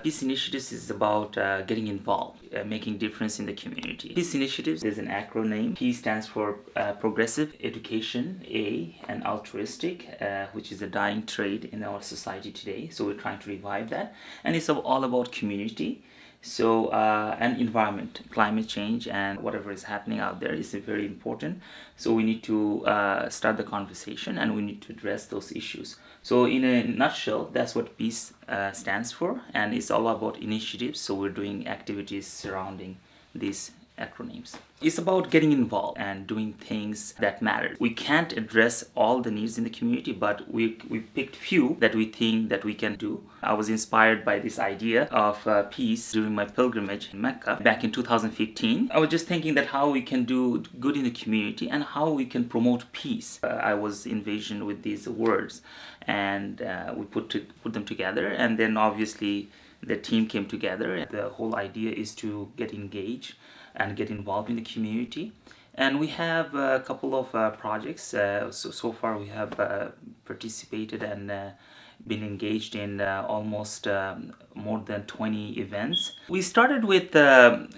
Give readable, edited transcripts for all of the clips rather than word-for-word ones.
Peace Initiatives is about getting involved, making difference in the community. Peace Initiatives is an acronym. P stands for progressive, education, A, and altruistic, which is a dying trade in our society today. So we're trying to revive that. And it's all about community. So, and environment, climate change, and whatever is happening out there is very important. So we need to start the conversation and we need to address those issues. So in a nutshell, that's what PEACE stands for, and it's all about initiatives. So we're doing activities surrounding these acronyms. It's about getting involved and doing things that matter. We can't address all the needs in the community, but we picked few that we think that we can do. I was inspired by this idea of peace during my pilgrimage in Mecca back in 2015. I was just thinking that how we can do good in the community and how we can promote peace. I was envisioned with these words, and we put them together, and then obviously the team came together. The whole idea is to get engaged and get involved in the community. And we have a couple of projects. So far we have participated and been engaged in almost more than 20 events. We started with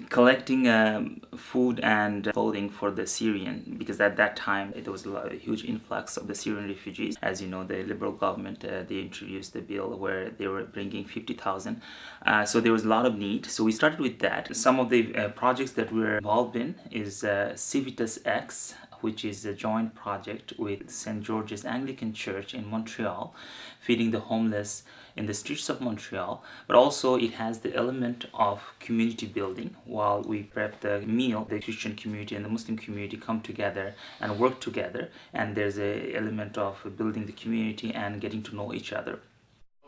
collecting food and clothing for the Syrian, because at that time there was a huge influx of the Syrian refugees. As you know, the Liberal government, they introduced the bill where they were bringing 50,000. So there was a lot of need. So we started with that. Some of the projects that we're involved in is Civitas X, which is a joint project with St. George's Anglican Church in Montreal, feeding the homeless in the streets of Montreal. But also it has the element of community building. While we prep the meal, the Christian community and the Muslim community come together and work together, and there's an element of building the community and getting to know each other.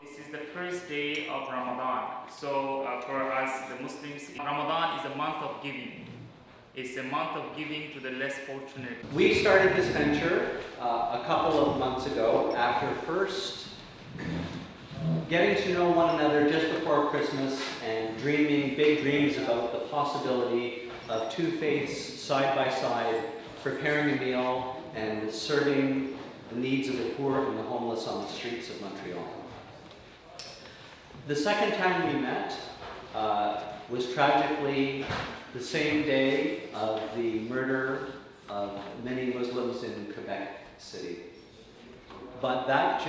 This is the first day of Ramadan. So for us, the Muslims, Ramadan is a month of giving. It's a month of giving to the less fortunate. We started this venture a couple of months ago after first getting to know one another just before Christmas and dreaming big dreams about the possibility of two faiths side by side, preparing a meal and serving the needs of the poor and the homeless on the streets of Montreal. The second time we met was tragically the same day of the murder of many Muslims in Quebec City. But that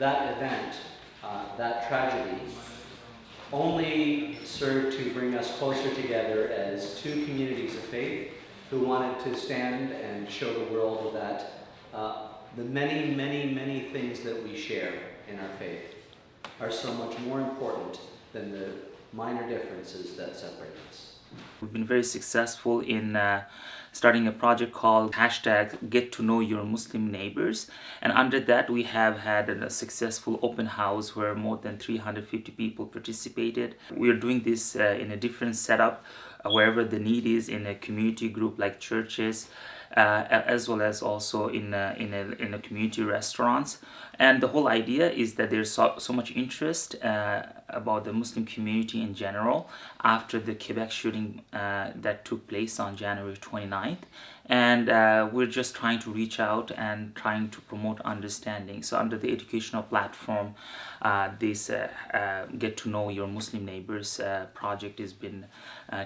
event, that tragedy, only served to bring us closer together as two communities of faith who wanted to stand and show the world that the many, many, many things that we share in our faith are so much more important than the minor differences that separate us. We've been very successful in starting a project called #GetToKnowYourMuslimNeighbors, and under that we have had a successful open house where more than 350 people participated. We are doing this in a different setup wherever the need is, in a community group like churches, as well as also in a community restaurants. And the whole idea is that there's so much interest about the Muslim community in general after the Quebec shooting that took place on January 29th. And we're just trying to reach out and trying to promote understanding. So under the educational platform, this Get to Know Your Muslim Neighbors project has been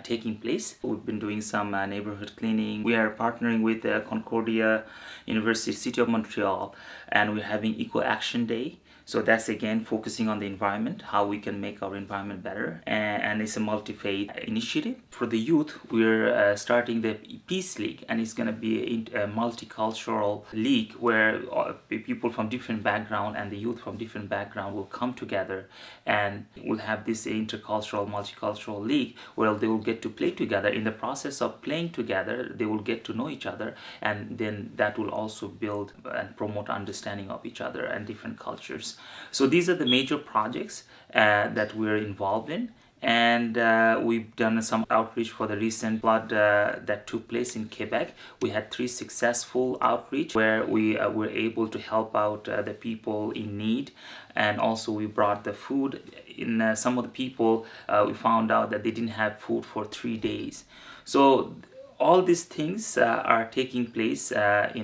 taking place. We've been doing some neighborhood cleaning. We are partnering with Concordia University, City of Montreal, and we're having Eco Action Day. So that's again focusing on the environment, how we can make our environment better, and it's a multi-faith initiative. For the youth, we're starting the Peace League, and it's going to be a multicultural league where people from different background and the youth from different background will come together, and we'll have this intercultural, multicultural league where they will get to play together. In the process of playing together, they will get to know each other, and then that will also build and promote understanding of each other and different cultures. So these are the major projects that we're involved in, and we've done some outreach for the recent flood that took place in Quebec. We had 3 successful outreach where we were able to help out the people in need, and also we brought the food. In some of the people, we found out that they didn't have food for 3 days. So all these things are taking place, and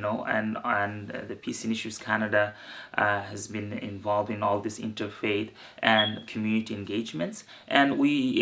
the Peace Initiatives Canada has been involved in all this interfaith and community engagements, and we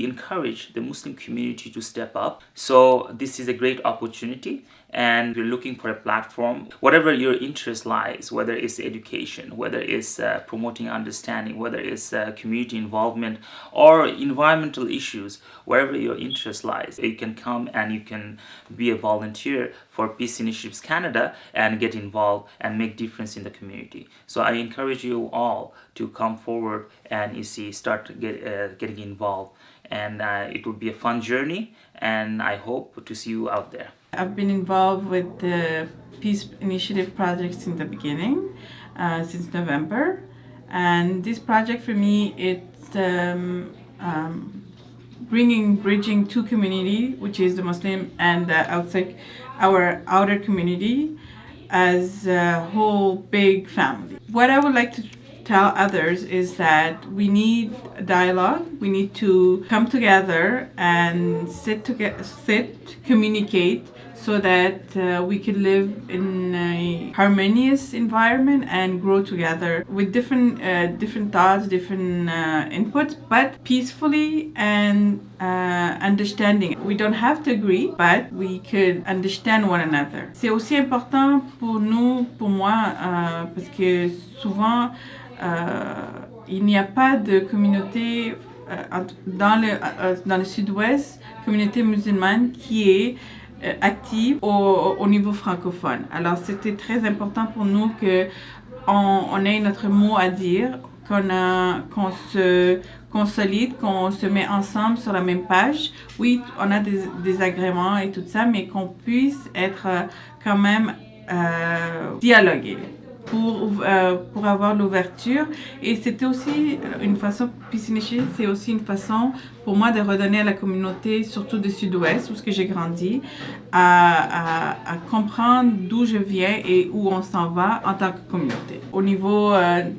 encourage the Muslim community to step up. So this is a great opportunity, and we're looking for a platform, whatever your interest lies, whether it's education, whether it's promoting understanding, whether it's community involvement or environmental issues, wherever your interest lies, you can come and you can be a volunteer for Peace Initiatives Canada and get involved and make difference in the community. So I encourage you all to come forward and start getting involved, and it will be a fun journey, and I hope to see you out there. I've been involved with the Peace Initiative project since the beginning, since November. And this project for me, it's bridging two communities, which is the Muslim and our outer community, as a whole big family. What I would like to tell others is that we need dialogue. We need to come together and communicate, so that we can live in a harmonious environment and grow together with different thoughts, different inputs, but peacefully and understanding. We don't have to agree, but we could understand one another. C'est aussi important pour moi, parce que souvent il n'y a pas de communauté dans le sud-ouest, communauté musulmane qui est active au niveau francophone. Alors c'était très important pour nous que on ait notre mot à dire, qu'on se consolide, qu'on se met ensemble sur la même page. Oui, on a des désagréments et tout ça, mais qu'on puisse être quand même dialoguer pour avoir l'ouverture. Et c'était aussi une façon, Peace Initiative, c'est aussi une façon pour moi de redonner à la communauté, surtout du Sud-Ouest, où j'ai grandi, à comprendre d'où je viens et où on s'en va en tant que communauté. Au niveau,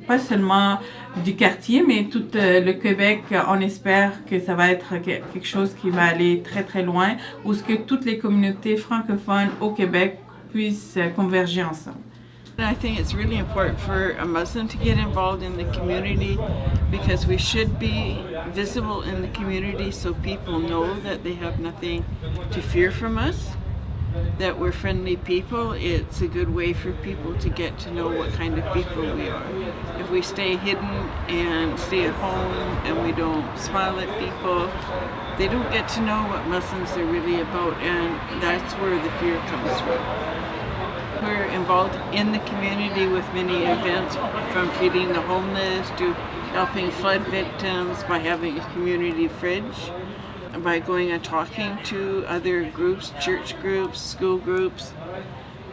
pas seulement du quartier, mais tout le Québec, on espère que ça va être quelque chose qui va aller très très loin, où ce que toutes les communautés francophones au Québec puissent converger ensemble. I think it's really important for a Muslim to get involved in the community, because we should be visible in the community so people know that they have nothing to fear from us, that we're friendly people. It's a good way for people to get to know what kind of people we are. If we stay hidden and stay at home and we don't smile at people, they don't get to know what Muslims are really about, and that's where the fear comes from. We're involved in the community with many events, from feeding the homeless to helping flood victims, by having a community fridge, by going and talking to other groups, church groups, school groups,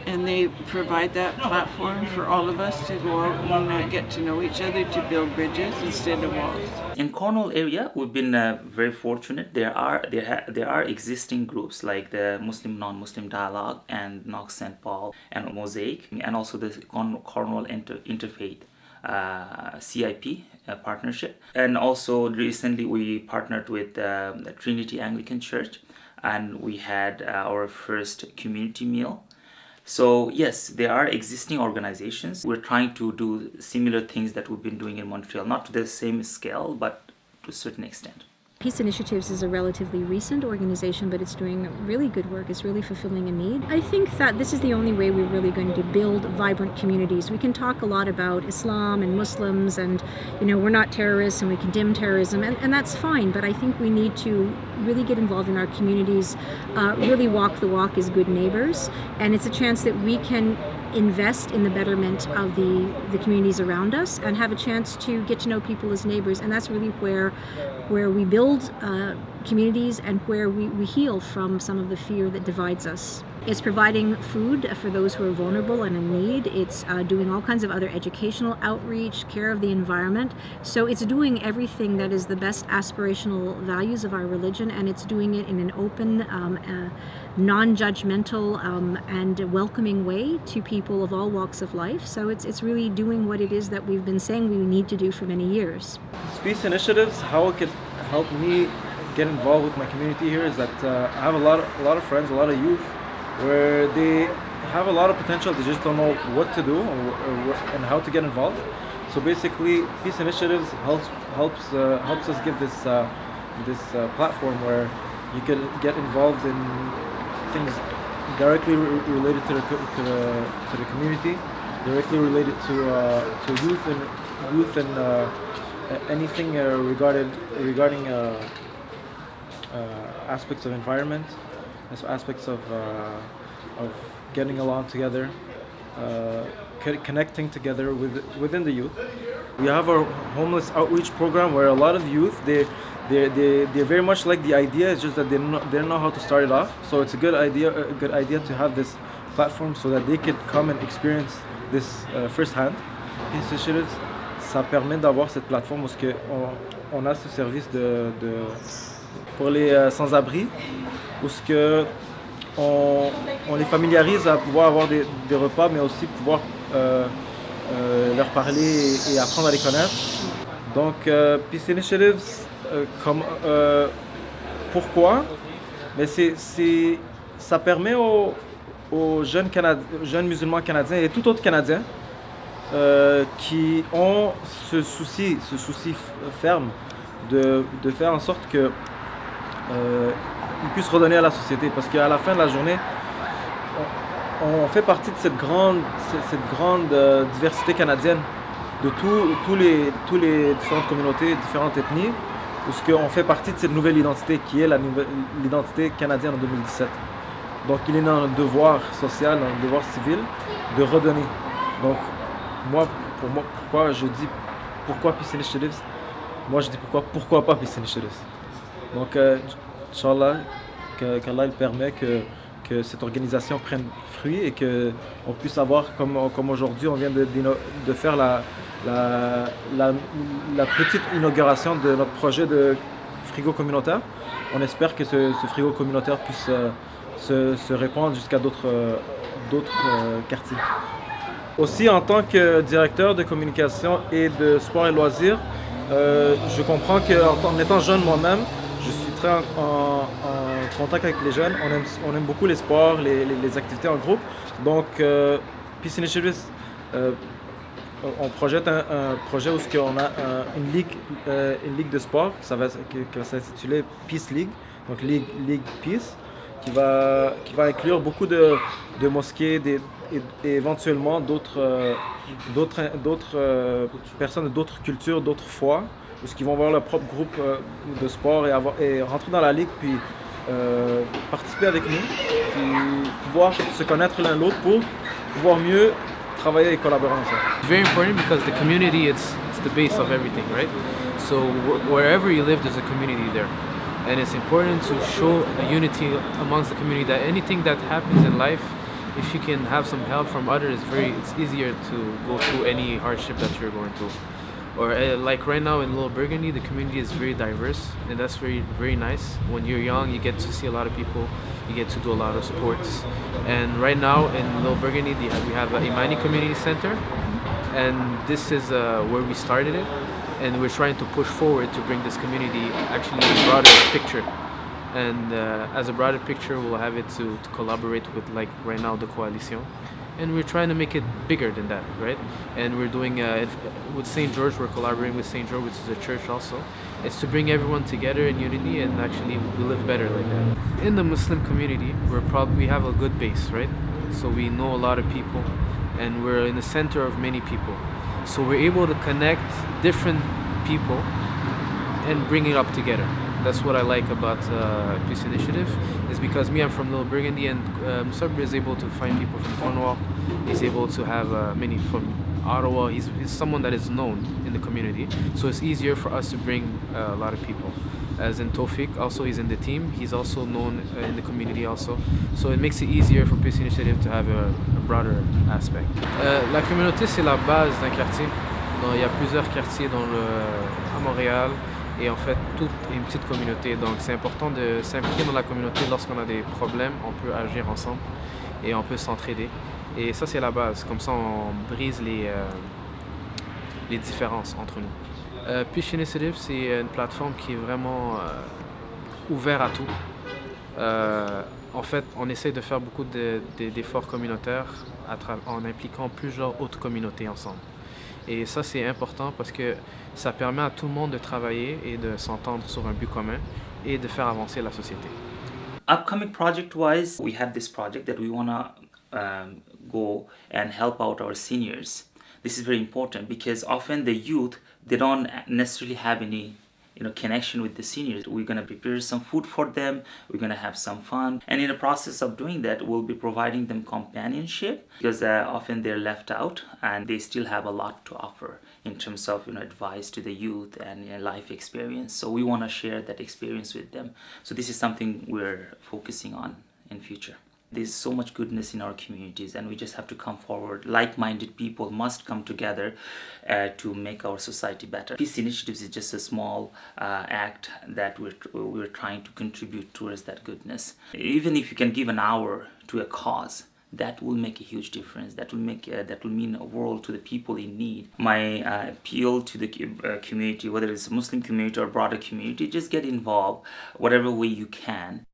and they provide that platform for all of us to go out and get to know each other, to build bridges instead of walls. In Cornwall area, we've been very fortunate. There are existing groups like the Muslim Non-Muslim Dialogue and Knox St. Paul and Mosaic, and also the Cornwall Interfaith CIP partnership. And also recently we partnered with the Trinity Anglican Church, and we had our first community meal. So yes, there are existing organizations. We're trying to do similar things that we've been doing in Montreal, not to the same scale, but to a certain extent. Peace Initiatives is a relatively recent organization, but it's doing really good work. It's really fulfilling a need. I think that this is the only way we're really going to build vibrant communities. We can talk a lot about Islam and Muslims and, we're not terrorists and we condemn terrorism, and that's fine, but I think we need to really get involved in our communities, really walk the walk as good neighbors, and it's a chance that we can invest in the betterment of the communities around us and have a chance to get to know people as neighbors, and that's really where we build communities and where we heal from some of the fear that divides us. It's providing food for those who are vulnerable and in need. It's doing all kinds of other educational outreach, care of the environment. So it's doing everything that is the best aspirational values of our religion, and it's doing it in an open, non-judgmental and welcoming way to people of all walks of life. So it's really doing what it is that we've been saying we need to do for many years. Peace Initiatives, how it could help me get involved with my community here is that I have a lot of friends, a lot of youth, where they have a lot of potential. They just don't know what to do and how to get involved. So basically, Peace Initiatives helps us give this platform where you can get involved in things directly related to the community, directly related to youth and anything regarding aspects of environment, aspects of getting along together, connecting together within the youth. We have our homeless outreach program where a lot of youth they very much like the idea. It's just that they don't know how to start it off. So it's a good idea to have this platform so that they could come and experience this firsthand. Peace Initiatives, ça permet d'avoir cette plateforme où on a ce service pour les sans-abri, où on les familiarise à pouvoir avoir des repas, mais aussi pouvoir leur parler et apprendre à les connaître. Donc, Peace Initiatives, pourquoi? Mais ça permet aux jeunes musulmans canadiens et tout autre Canadien qui ont ce souci ferme de faire en sorte que ils puissent redonner à la société, parce qu'à la fin de la journée, on fait partie de cette grande diversité canadienne de tous les différentes communautés, différentes ethnies, où on fait partie de cette nouvelle identité qui est l'identité canadienne en 2017. Donc il est dans le devoir social, dans le devoir civil de redonner. Donc pourquoi je dis pourquoi Peace Initiatives? Moi je dis pourquoi pas Peace Initiatives? Donc Inch'Allah, qu'Allah permet que cette organisation prenne fruit et qu'on puisse avoir, comme aujourd'hui, on vient de faire la petite inauguration de notre projet de frigo communautaire. On espère que ce frigo communautaire puisse se répandre jusqu'à d'autres quartiers. Aussi, en tant que directeur de communication et de sport et loisirs, je comprends qu'en étant jeune moi-même, je suis très en contact avec les jeunes. On aime beaucoup les sports, les activités en groupe. Donc, Peace Initiatives, on projette un projet où on a une ligue de sport qui va s'intituler Peace League, donc Ligue Peace, qui va inclure beaucoup de mosquées et éventuellement d'autres personnes d'autres cultures, d'autres foi, qui vont avoir leur propre groupe de sport et rentrer dans la ligue, puis participer avec nous, puis pouvoir se connaître l'un l'autre pour pouvoir mieux travailler et collaborer ensemble. It's very important because the community, it's the base of everything, right? So wherever you live, there's a community there. And it's important to show a unity amongst the community, that anything that happens in life, if you can have some help from others, it's easier to go through any hardship that you're going through. Or like right now in Little Burgundy, the community is very diverse, and that's very, very nice. When you're young, you get to see a lot of people, you get to do a lot of sports. And right now in Little Burgundy, we have a Imani Community Center, and this is where we started it. And we're trying to push forward to bring this community actually in a broader picture. And as a broader picture, we'll have it to collaborate with, like right now, the Coalition. And we're trying to make it bigger than that, right? And we're doing, with St. George, we're collaborating with St. George, which is a church also. It's to bring everyone together in unity, and actually we live better like that. In the Muslim community, we have a good base, right? So we know a lot of people, and we're in the center of many people. So we're able to connect different people and bring it up together. That's what I like about Peace Initiative, is because I'm from Little Burgundy, and Sabri is able to find people from Cornwall. He's able to have many from Ottawa. He's someone that is known in the community, so it's easier for us to bring a lot of people. As in Tofik, also he's in the team. He's also known in the community also. So it makes it easier for Peace Initiative to have a broader aspect. La communauté, c'est la base d'un quartier. Il y a plusieurs quartiers à Montréal. Et en fait, toute une petite communauté. Donc c'est important de s'impliquer dans la communauté. Lorsqu'on a des problèmes, on peut agir ensemble et on peut s'entraider. Et ça, c'est la base. Comme ça, on brise les différences entre nous. Peace Initiative, c'est une plateforme qui est vraiment ouvert à tout. En fait, on essaie de faire beaucoup d'efforts communautaires en impliquant plusieurs autres communautés ensemble. Et ça, c'est important parce que ça permet à tout le monde de travailler et de s'entendre sur un but commun et de faire avancer la société. Upcoming project-wise, we have this project that we want to go and help out our seniors. This is very important because often the youth, they don't necessarily have any connection with the seniors. We're going to prepare some food for them, we're going to have some fun, and in the process of doing that we'll be providing them companionship because often they're left out and they still have a lot to offer in terms of advice to the youth and life experience. So we want to share that experience with them. So this is something we're focusing on in future. There's so much goodness in our communities and we just have to come forward. Like-minded people must come together to make our society better. Peace Initiatives is just a small act that we're trying to contribute towards that goodness. Even if you can give an hour to a cause, that will make a huge difference. That will mean a world to the people in need. My appeal to the community, whether it's a Muslim community or broader community, just get involved whatever way you can.